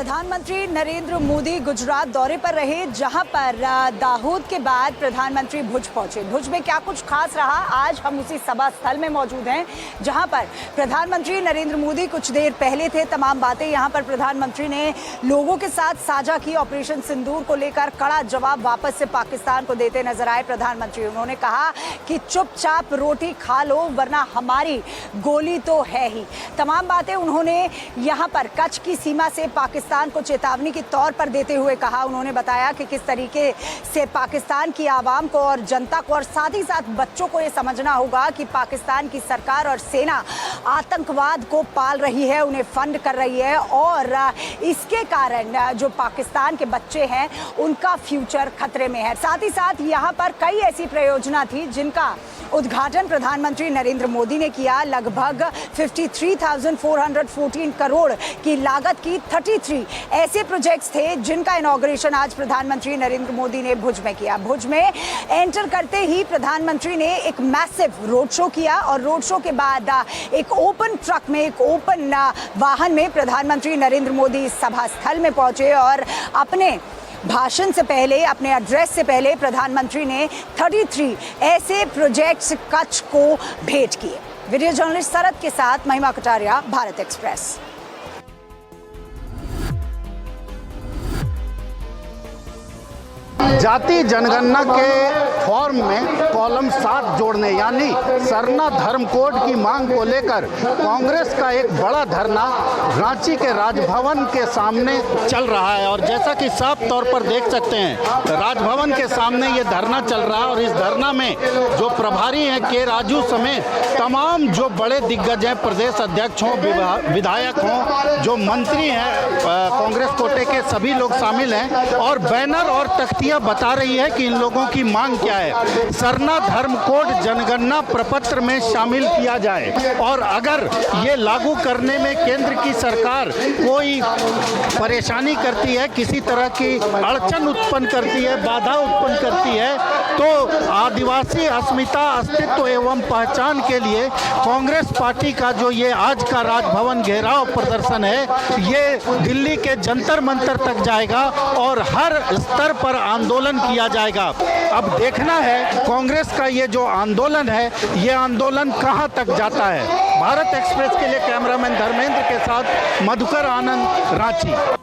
प्रधानमंत्री नरेंद्र मोदी गुजरात दौरे पर रहे, जहां पर दाहोद के बाद प्रधानमंत्री भुज पहुंचे। भुज में क्या कुछ खास रहा, आज हम उसी सभा स्थल में मौजूद हैं जहां पर प्रधानमंत्री नरेंद्र मोदी कुछ देर पहले थे। तमाम बातें यहां पर प्रधानमंत्री ने लोगों के साथ साझा की। ऑपरेशन सिंदूर को लेकर कड़ा जवाब वापस से पाकिस्तान को देते नजर आए प्रधानमंत्री। उन्होंने कहा कि चुपचाप रोटी खा लो वरना हमारी गोली तो है ही। तमाम बातें उन्होंने यहां पर कच्छ की सीमा से पाकिस्तान को चेतावनी के तौर पर देते हुए कहा। उन्होंने बताया कि किस तरीके से पाकिस्तान की आवाम को और जनता को और साथ ही साथ बच्चों को ये समझना होगा कि पाकिस्तान की सरकार और सेना आतंकवाद को पाल रही है, उन्हें फंड कर रही है और इसके कारण जो पाकिस्तान के बच्चे हैं उनका फ्यूचर खतरे में है। साथ ही साथ यहाँ पर कई ऐसी परियोजना थी जिनका उद्घाटन प्रधानमंत्री नरेंद्र मोदी ने किया। लगभग 53,414 करोड़ की लागत की 33 ऐसे प्रोजेक्ट्स थे जिनका इनॉग्रेशन आज प्रधानमंत्री नरेंद्र मोदी ने भुज में किया। भुज में एंटर करते ही प्रधानमंत्री ने एक मैसिव रोड शो किया और रोड शो के बाद एक ओपन ट्रक में, एक ओपन वाहन में प्रधानमंत्री नरेंद्र मोदी सभा स्थल में पहुंचे और अपने भाषण से पहले, अपने एड्रेस से पहले प्रधानमंत्री ने 33 ऐसे प्रोजेक्ट्स कच्छ को भेंट किए। वीडियो जर्नलिस्ट शरद के साथ महिमा कटारिया, भारत एक्सप्रेस। जाति जनगणना के फॉर्म में कॉलम 7 जोड़ने यानी सरना धर्म कोड की मांग को लेकर कांग्रेस का एक बड़ा धरना रांची के राजभवन के सामने चल रहा है। और जैसा कि साफ तौर पर देख सकते हैं, राजभवन के सामने ये धरना चल रहा है और इस धरना में जो प्रभारी हैं के राजू समेत तमाम जो बड़े दिग्गज हैं, प्रदेश अध्यक्ष हों, विधायक हों, जो मंत्री हैं कांग्रेस कोटे के, सभी लोग शामिल हैं। और बैनर और तख्तियां बता रही है कि इन लोगों की मांग क्या है। सरना धर्म कोड जनगणना प्रपत्र में शामिल किया जाए और अगर ये लागू करने में केंद्र की सरकार कोई परेशानी करती है, किसी तरह की अड़चन उत्पन्न करती है, बाधा उत्पन्न करती है, तो आदिवासी अस्मिता, अस्तित्व एवं पहचान के लिए कांग्रेस पार्टी का जो ये आज का राजभवन घेराव प्रदर्शन है, ये दिल्ली के जंतर मंतर तक जाएगा और हर स्तर पर आंदोलन किया जाएगा। अब देखना है कांग्रेस का ये जो आंदोलन है, ये आंदोलन कहां तक जाता है। भारत एक्सप्रेस के लिए कैमरामैन धर्मेंद्र के साथ मधुकर आनंद, रांची।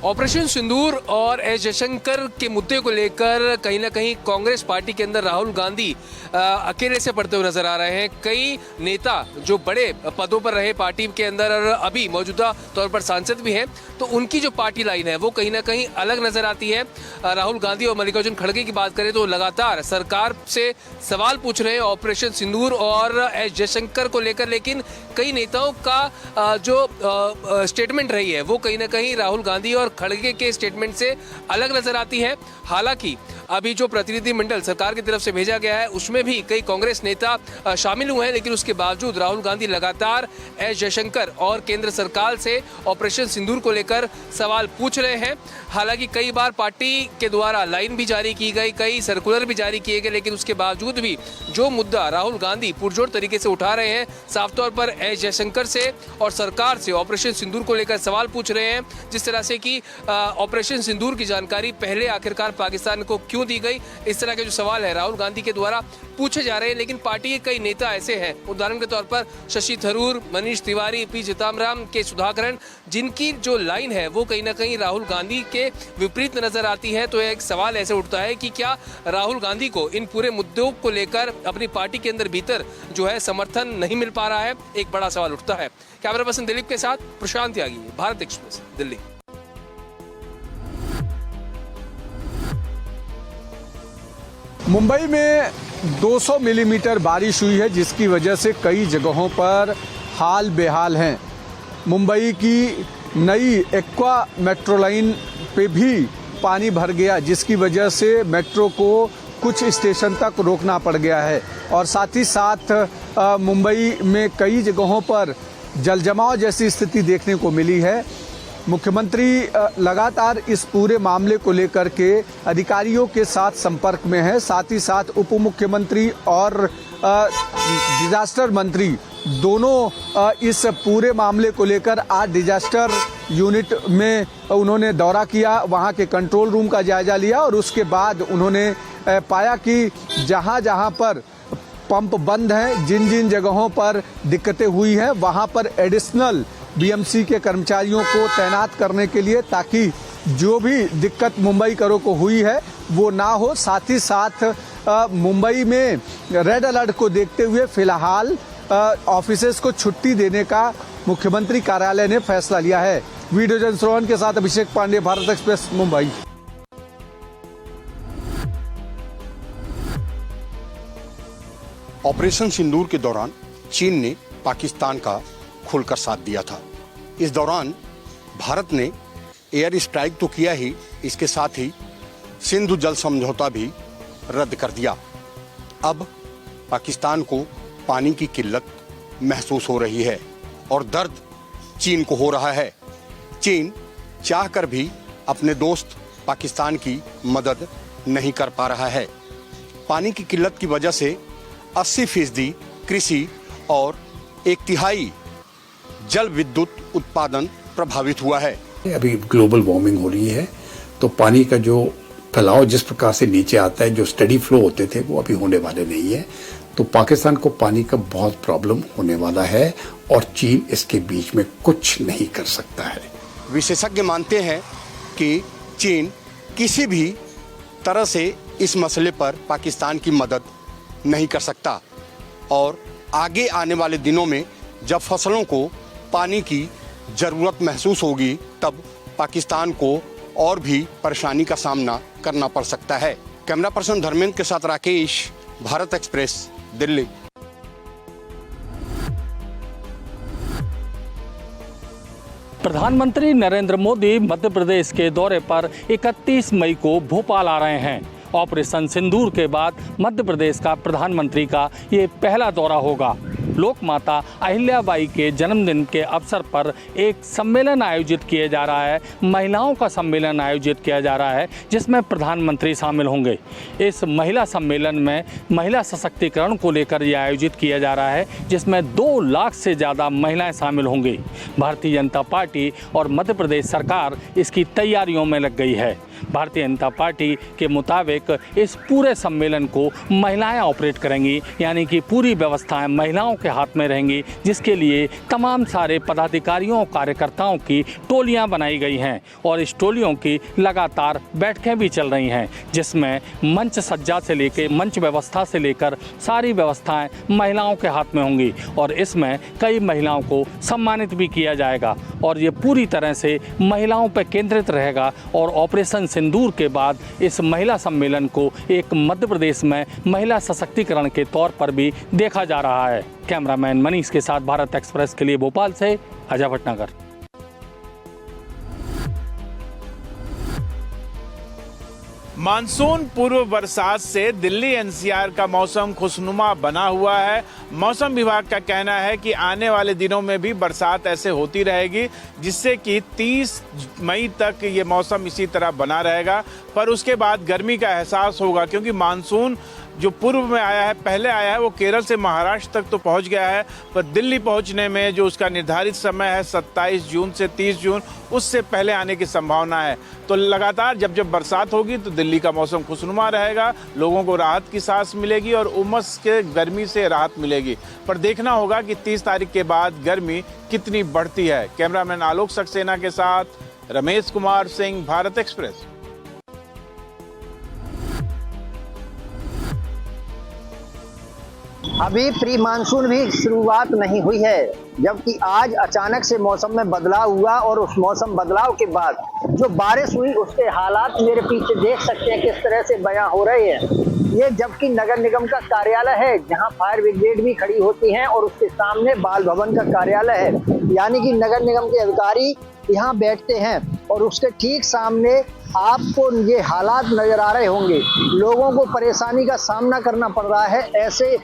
ऑपरेशन सिंदूर और एस जयशंकर के मुद्दे को लेकर कहीं ना कहीं कांग्रेस पार्टी के अंदर राहुल गांधी अकेले से पड़ते हुए नजर आ रहे हैं। कई नेता जो बड़े पदों पर रहे पार्टी के अंदर और अभी मौजूदा तौर पर सांसद भी हैं, तो उनकी जो पार्टी लाइन है वो कहीं ना कहीं अलग नजर आती है। राहुल गांधी और मल्लिकार्जुन खड़गे की बात करें तो लगातार सरकार से सवाल पूछ रहे हैं ऑपरेशन सिंदूर और एस जयशंकर को लेकर, लेकिन कई नेताओं का जो स्टेटमेंट रही है वो कहीं ना कहीं राहुल गांधी और खड़गे के स्टेटमेंट से अलग नजर आती है। हालांकि अभी जो प्रतिनिधिमंडल सरकार की तरफ से भेजा गया है उसमें भी कई कांग्रेस नेता शामिल हुए हैं, लेकिन उसके बावजूद राहुल गांधी लगातार एस जयशंकर और केंद्र सरकार से ऑपरेशन सिंदूर को लेकर सवाल पूछ रहे हैं। हालांकि कई बार पार्टी के द्वारा लाइन भी जारी की गई, कई सर्कुलर भी जारी किए गए, लेकिन उसके बावजूद भी जो मुद्दा राहुल गांधी पुरजोर तरीके से उठा रहे हैं, साफ तौर पर एस जयशंकर से और सरकार से ऑपरेशन सिंदूर को लेकर सवाल पूछ रहे हैं। जिस तरह से कि ऑपरेशन सिंदूर की जानकारी पहले आखिरकार पाकिस्तान को क्यों दी गई, इस तरह के जो सवाल है राहुल गांधी के द्वारा पूछे जा रहे हैं। लेकिन पार्टी के कई नेता ऐसे हैं, उदाहरण के तौर पर शशि थरूर, मनीष तिवारी, पी चिदम्बरम, के सुधाकरण, जिनकी जो लाइन है वो कहीं ना कहीं राहुल गांधी के विपरीत नजर आती है। तो एक सवाल ऐसे उठता है कि क्या राहुल गांधी को इन पूरे मुद्दों को लेकर अपनी पार्टी के अंदर भीतर जो है समर्थन नहीं मिल पा रहा है, एक बड़ा सवाल उठता है। कैमरा पर्सन दिलीप के साथ प्रशांत त्यागी, भारत एक्सप्रेस, दिल्ली। मुंबई में 200 मिलीमीटर बारिश हुई है, जिसकी वजह से कई जगहों पर हाल बेहाल हैं। मुंबई की नई एक्वा मेट्रो लाइन पे भी पानी भर गया, जिसकी वजह से मेट्रो को कुछ स्टेशन तक रोकना पड़ गया है। और साथ ही साथ मुंबई में कई जगहों पर जलजमाव जैसी स्थिति देखने को मिली है। मुख्यमंत्री लगातार इस पूरे मामले को लेकर के अधिकारियों के साथ संपर्क में है। साथ ही साथ उप मुख्यमंत्री और डिजास्टर मंत्री दोनों इस पूरे मामले को लेकर आज डिजास्टर यूनिट में उन्होंने दौरा किया, वहां के कंट्रोल रूम का जायजा लिया और उसके बाद उन्होंने पाया कि जहां जहां पर पंप बंद हैं, जिन जिन जगहों पर दिक्कतें हुई हैं, वहां पर एडिशनल बीएमसी के कर्मचारियों को तैनात करने के लिए, ताकि जो भी दिक्कत मुंबईकरों को हुई है वो ना हो। साथ ही साथ मुंबई में रेड अलर्ट को देखते हुए फिलहाल ऑफिसेज को छुट्टी देने का मुख्यमंत्री कार्यालय ने फैसला लिया है। वीडियो जर्नलिस्ट रोहन के साथ अभिषेक पांडे, भारत एक्सप्रेस, मुंबई। ऑपरेशन सिंदूर के दौरान चीन ने पाकिस्तान का खुलकर साथ दिया था। इस दौरान भारत ने एयर स्ट्राइक तो किया ही, इसके साथ ही सिंधु जल समझौता भी रद्द कर दिया। अब पाकिस्तान को पानी की किल्लत महसूस हो रही है और दर्द चीन को हो रहा है। चीन चाहकर भी अपने दोस्त पाकिस्तान की मदद नहीं कर पा रहा है। पानी की किल्लत की वजह से 80% कृषि और 1/3 जल विद्युत उत्पादन प्रभावित हुआ है। अभी ग्लोबल वार्मिंग हो रही है, तो पानी का जो फैलाव जिस प्रकार से नीचे आता है, जो स्टडी फ्लो होते थे, वो अभी होने वाले नहीं है। तो पाकिस्तान को पानी का बहुत प्रॉब्लम होने वाला है और चीन इसके बीच में कुछ नहीं कर सकता है। विशेषज्ञ मानते हैं कि चीन किसी भी तरह से इस मसले पर पाकिस्तान की मदद नहीं कर सकता और आगे आने वाले दिनों में जब फसलों को पानी की ज़रूरत महसूस होगी, तब पाकिस्तान को और भी परेशानी का सामना करना पड़ सकता है। कैमरा पर्सन धर्मेंद्र के साथ राकेश, भारत एक्सप्रेस, दिल्ली। प्रधानमंत्री नरेंद्र मोदी मध्य प्रदेश के दौरे पर 31 मई को भोपाल आ रहे हैं। ऑपरेशन सिंदूर के बाद मध्य प्रदेश का प्रधानमंत्री का ये पहला दौरा होगा। लोक माता अहिल्याबाई के जन्मदिन के अवसर पर एक सम्मेलन आयोजित किया जा रहा है, महिलाओं का सम्मेलन आयोजित किया जा रहा है, जिसमें प्रधानमंत्री शामिल होंगे। इस महिला सम्मेलन में महिला सशक्तिकरण को लेकर यह आयोजित किया जा रहा है, जिसमें 2 लाख से ज़्यादा महिलाएं शामिल होंगी। भारतीय जनता पार्टी और मध्य प्रदेश सरकार इसकी तैयारियों में लग गई है। भारतीय जनता पार्टी के मुताबिक इस पूरे सम्मेलन को महिलाएं ऑपरेट करेंगी, यानी कि पूरी व्यवस्थाएं महिलाओं के हाथ में रहेंगी, जिसके लिए तमाम सारे पदाधिकारियों और कार्यकर्ताओं की टोलियां बनाई गई हैं और इस टोलियों की लगातार बैठकें भी चल रही हैं, जिसमें मंच सज्जा से लेकर मंच व्यवस्था से लेकर सारी व्यवस्थाएं महिलाओं के हाथ में होंगी और इसमें कई महिलाओं को सम्मानित भी किया जाएगा और ये पूरी तरह से महिलाओं पर केंद्रित रहेगा। और ऑपरेशन सिंदूर के बाद इस महिला सम्मेलन को एक मध्य प्रदेश में महिला सशक्तिकरण के तौर पर भी देखा जा रहा है। कैमरामैन मनीष के साथ भारत एक्सप्रेस के लिए भोपाल से अजय भटनागर। मानसून पूर्व बरसात से दिल्ली एनसीआर का मौसम खुशनुमा बना हुआ है। मौसम विभाग का कहना है कि आने वाले दिनों में भी बरसात ऐसे होती रहेगी, जिससे कि 30 मई तक ये मौसम इसी तरह बना रहेगा। पर उसके बाद गर्मी का एहसास होगा, क्योंकि मानसून जो पूर्व में आया है, पहले आया है, वो केरल से महाराष्ट्र तक तो पहुंच गया है, पर दिल्ली पहुंचने में जो उसका निर्धारित समय है 27 जून से 30 जून, उससे पहले आने की संभावना है। तो लगातार जब जब बरसात होगी तो दिल्ली का मौसम खुशनुमा रहेगा, लोगों को राहत की सांस मिलेगी और उमस के गर्मी से राहत मिलेगी। पर देखना होगा कि 30 तारीख के बाद गर्मी कितनी बढ़ती है। कैमरामैन आलोक सक्सेना के साथ रमेश कुमार सिंह, भारत एक्सप्रेस। अभी प्री मानसून भी शुरुआत नहीं हुई है, जबकि आज अचानक से मौसम में बदलाव हुआ और उस मौसम बदलाव के बाद जो बारिश हुई उसके हालात मेरे पीछे देख सकते हैं किस तरह से बयां हो रहे हैं। ये जबकि नगर निगम का कार्यालय है, जहां फायर ब्रिगेड भी खड़ी होती हैं और उसके सामने बाल भवन का कार्यालय है, यानी कि नगर निगम के अधिकारी यहाँ बैठते हैं और उसके ठीक सामने आपको ये हालात नजर आ रहे होंगे। लोगों को परेशानी का सामना करना पड़ रहा है ऐसे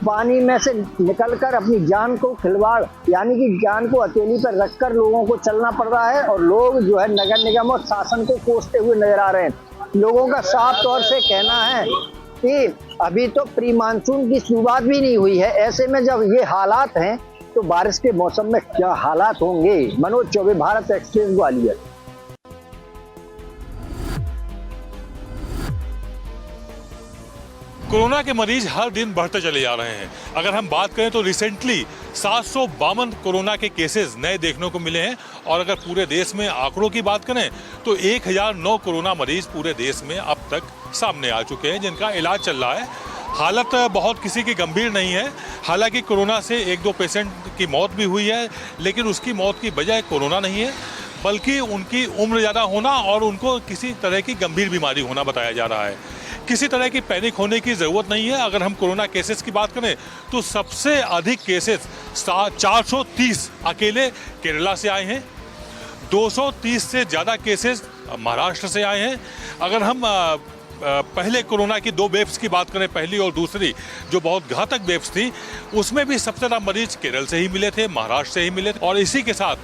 पानी में से निकलकर अपनी जान को खिलवाड़ यानी कि जान को अकेली पर रखकर लोगों को चलना पड़ रहा है और लोग जो है नगर निगम और शासन को कोसते हुए नजर आ रहे हैं। लोगों का साफ तौर से कहना है कि अभी तो प्री मानसून की शुरुआत भी नहीं हुई है। ऐसे में जब ये हालात हैं तो बारिश के मौसम में क्या हालात होंगे। मनोज चौबे, भारत एक्सप्रेस, ग्वालियर। कोरोना के मरीज हर दिन बढ़ते चले जा रहे हैं। अगर हम बात करें तो रिसेंटली 752 कोरोना के केसेस नए देखने को मिले हैं और अगर पूरे देश में आंकड़ों की बात करें तो 1009 कोरोना मरीज पूरे देश में अब तक सामने आ चुके हैं जिनका इलाज चल रहा है। हालत बहुत किसी की गंभीर नहीं है। हालांकि कोरोना से 1-2 पेशेंट की मौत भी हुई है, लेकिन उसकी मौत की वजह कोरोना नहीं है बल्कि उनकी उम्र ज़्यादा होना और उनको किसी तरह की गंभीर बीमारी होना बताया जा रहा है। किसी तरह की पैनिक होने की ज़रूरत नहीं है। अगर हम कोरोना केसेस की बात करें तो सबसे अधिक केसेस 430 अकेले केरला से आए हैं। 230 से ज़्यादा केसेस महाराष्ट्र से आए हैं। अगर हम पहले कोरोना की 2 वेव्स की बात करें, पहली और दूसरी, जो बहुत घातक वेव्स थी, उसमें भी सबसे ज़्यादा मरीज केरल से ही मिले थे, महाराष्ट्र से ही मिले थे। और इसी के साथ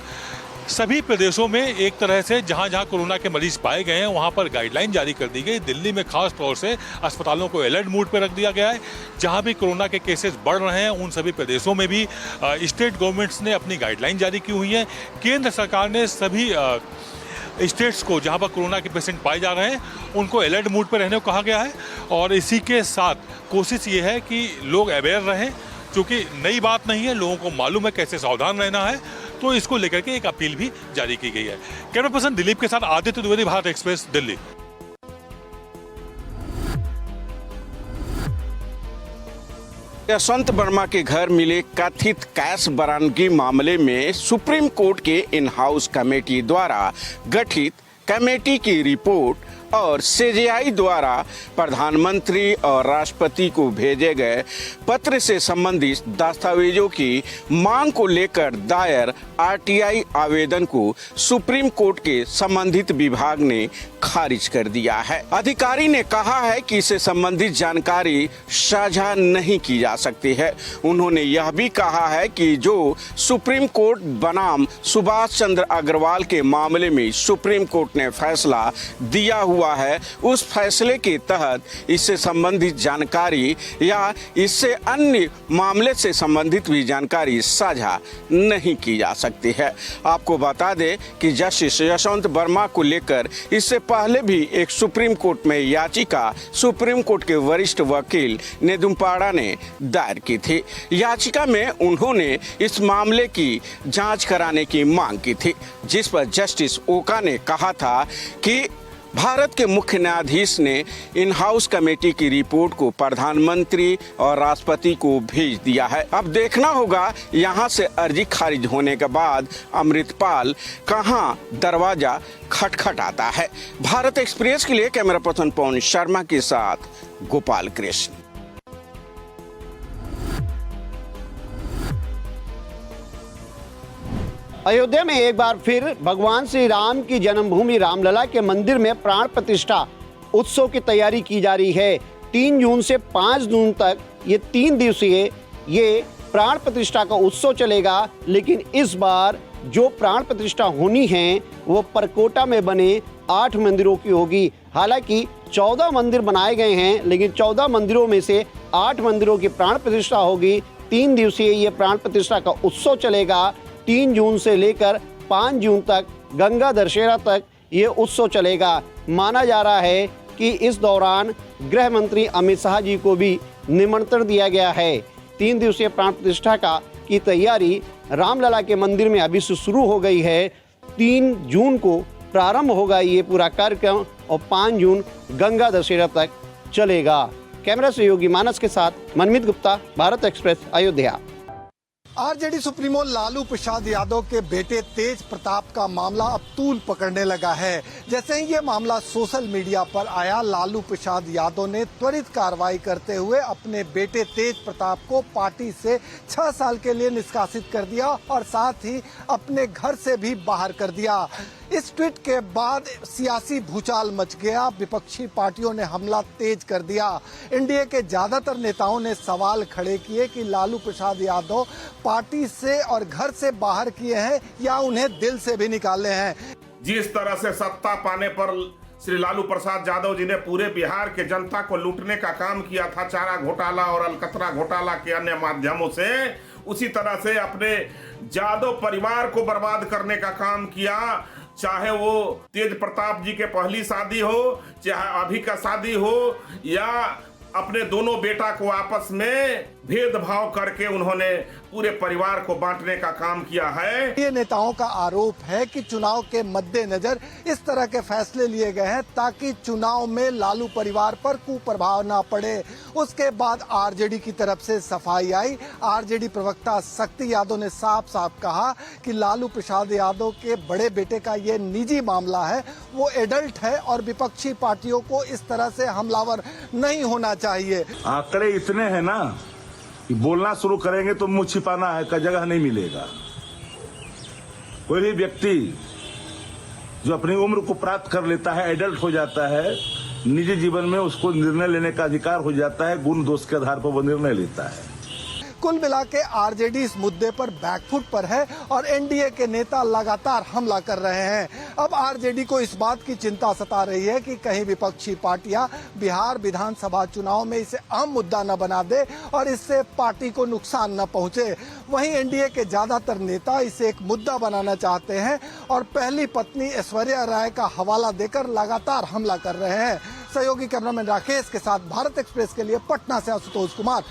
सभी प्रदेशों में एक तरह से जहां जहां कोरोना के मरीज पाए गए हैं वहां पर गाइडलाइन जारी कर दी गई। दिल्ली में खास तौर से अस्पतालों को अलर्ट मोड पर रख दिया गया है। जहां भी कोरोना के केसेस बढ़ रहे हैं उन सभी प्रदेशों में भी स्टेट गवर्नमेंट्स ने अपनी गाइडलाइन जारी की हुई है। केंद्र सरकार ने सभी स्टेट्स को जहां पर कोरोना के पेशेंट पाए जा रहे हैं उनको अलर्ट मोड पर रहने को कहा गया है। और इसी के साथ कोशिश ये है कि लोग अवेयर रहें, क्योंकि नई बात नहीं है, लोगों को मालूम है कैसे सावधान रहना है, तो इसको लेकर के एक अपील भी जारी की गई है। कैमरा पर्सन दिलीप के साथ आदित्य द्विवेदी, भारत एक्सप्रेस, दिल्ली। यशवंत वर्मा के घर मिले कथित कैश बरामदगी मामले में सुप्रीम कोर्ट के इन हाउस कमेटी द्वारा गठित कमेटी की रिपोर्ट और सीजेआई द्वारा प्रधानमंत्री और राष्ट्रपति को भेजे गए पत्र से संबंधित दस्तावेजों की मांग को लेकर दायर आरटीआई आवेदन को सुप्रीम कोर्ट के संबंधित विभाग ने खारिज कर दिया है। अधिकारी ने कहा है कि इससे संबंधित जानकारी साझा नहीं की जा सकती है। उन्होंने यह भी कहा है कि जो सुप्रीम कोर्ट बनाम सुभाष चंद्र अग्रवाल के मामले में सुप्रीम कोर्ट ने फैसला दिया हुआ है, उस फैसले के तहत इससे संबंधित जानकारी या इससे अन्य मामले से संबंधित भी जानकारी साझा नहीं की जा सकती है। आपको बता दें कि जस्टिस यशवंत वर्मा को लेकर इससे पहले भी एक सुप्रीम कोर्ट में याचिका सुप्रीम कोर्ट के वरिष्ठ वकील नेदुम्पाड़ा ने दायर की थी। याचिका में उन्होंने इस मामले की जांच कराने की मांग की थी, जिस पर जस्टिस ओका ने कहा था कि भारत के मुख्य न्यायाधीश ने इन हाउस कमेटी की रिपोर्ट को प्रधानमंत्री और राष्ट्रपति को भेज दिया है। अब देखना होगा यहां से अर्जी खारिज होने के बाद अमृतपाल कहां दरवाजा खटखटाता है। भारत एक्सप्रेस के लिए कैमरा पर्सन पवन शर्मा के साथ गोपाल कृष्ण। अयोध्या में एक बार फिर भगवान श्री राम की जन्मभूमि रामलला के मंदिर में प्राण प्रतिष्ठा उत्सव की तैयारी की जा रही है। 3 जून से 5 जून तक ये 3 दिवसीय ये प्राण प्रतिष्ठा का उत्सव चलेगा। लेकिन इस बार जो प्राण प्रतिष्ठा होनी है वो परकोटा में बने 8 मंदिरों की होगी। हालांकि 14 मंदिर बनाए गए हैं, लेकिन 14 मंदिरों में से 8 मंदिरों की प्राण प्रतिष्ठा होगी। 3 दिवसीय ये प्राण प्रतिष्ठा का उत्सव चलेगा। 3 जून से लेकर 5 जून तक, गंगा दशहरा तक ये उत्सव चलेगा। माना जा रहा है कि इस दौरान गृह मंत्री अमित शाह जी को भी निमंत्रण दिया गया है। 3 दिवसीय प्राण प्रतिष्ठा की तैयारी रामलला के मंदिर में अभी से शुरू हो गई है। 3 जून को प्रारंभ होगा ये पूरा कार्यक्रम और 5 जून गंगा दशहरा तक चलेगा। कैमरा सहयोगी मानस के साथ Manmeet Gupta, Bharat Express, Ayodhya. RJD supremo Lalu Prasad Yadav के बेटे तेज प्रताप का मामला अब तूल पकड़ने लगा है। जैसे ही ये मामला सोशल मीडिया पर आया, लालू प्रसाद यादव ने त्वरित कार्रवाई करते हुए अपने बेटे तेज प्रताप को पार्टी से 6 साल के लिए निष्कासित कर दिया और साथ ही अपने घर से भी बाहर कर दिया। इस ट्वीट के बाद सियासी भूचाल मच गया, विपक्षी पार्टियों ने हमला तेज कर दिया। एनडीए के ज्यादातर नेताओं ने सवाल खड़े किए कि लालू प्रसाद यादव पार्टी से और घर से बाहर किए हैं या उन्हें दिल से भी निकाले हैं। जिस तरह से सत्ता पाने पर श्री लालू प्रसाद यादव जी ने पूरे बिहार के जनता को लूटने का काम किया था, चारा घोटाला और अलकतरा घोटाला के अन्य माध्यमों से, उसी तरह से अपने यादव परिवार को बर्बाद करने का काम किया। चाहे वो तेज प्रताप जी के पहली शादी हो, चाहे अभी का शादी हो, या अपने दोनों बेटा को आपस में भेदभाव करके उन्होंने पूरे परिवार को बांटने का काम किया है। ये नेताओं का आरोप है कि चुनाव के मद्देनजर इस तरह के फैसले लिए गए हैं ताकि चुनाव में लालू परिवार पर कुप्रभाव ना पड़े। उसके बाद आरजेडी की तरफ से सफाई आई। आरजेडी प्रवक्ता शक्ति यादव ने साफ साफ कहा कि लालू प्रसाद यादव के बड़े बेटे का ये निजी मामला है, वो एडल्ट है और विपक्षी पार्टियों को इस तरह से हमलावर नहीं होना चाहिए। आंकड़े इतने हैं ना कि बोलना शुरू करेंगे तो मुंह छिपाना है का जगह नहीं मिलेगा। कोई भी व्यक्ति जो अपनी उम्र को प्राप्त कर लेता है, एडल्ट हो जाता है, निजी जीवन में उसको निर्णय लेने का अधिकार हो जाता है, गुण दोष के आधार पर वो निर्णय लेता है। कुल मिला के आरजेडी इस मुद्दे पर बैकफुट पर है और एनडीए के नेता लगातार हमला कर रहे हैं। अब आरजेडी को इस बात की चिंता सता रही है कि कहीं विपक्षी पार्टियां बिहार विधानसभा चुनाव में इसे अहम मुद्दा न बना दे और इससे पार्टी को नुकसान न पहुंचे। वहीं एनडीए के ज्यादातर नेता इसे एक मुद्दा बनाना चाहते हैं और पहली पत्नी ऐश्वर्या राय का हवाला देकर लगातार हमला कर रहे हैं। सहयोगी कैमरामैन राकेश के साथ भारत एक्सप्रेस के लिए पटना से आशुतोष कुमार।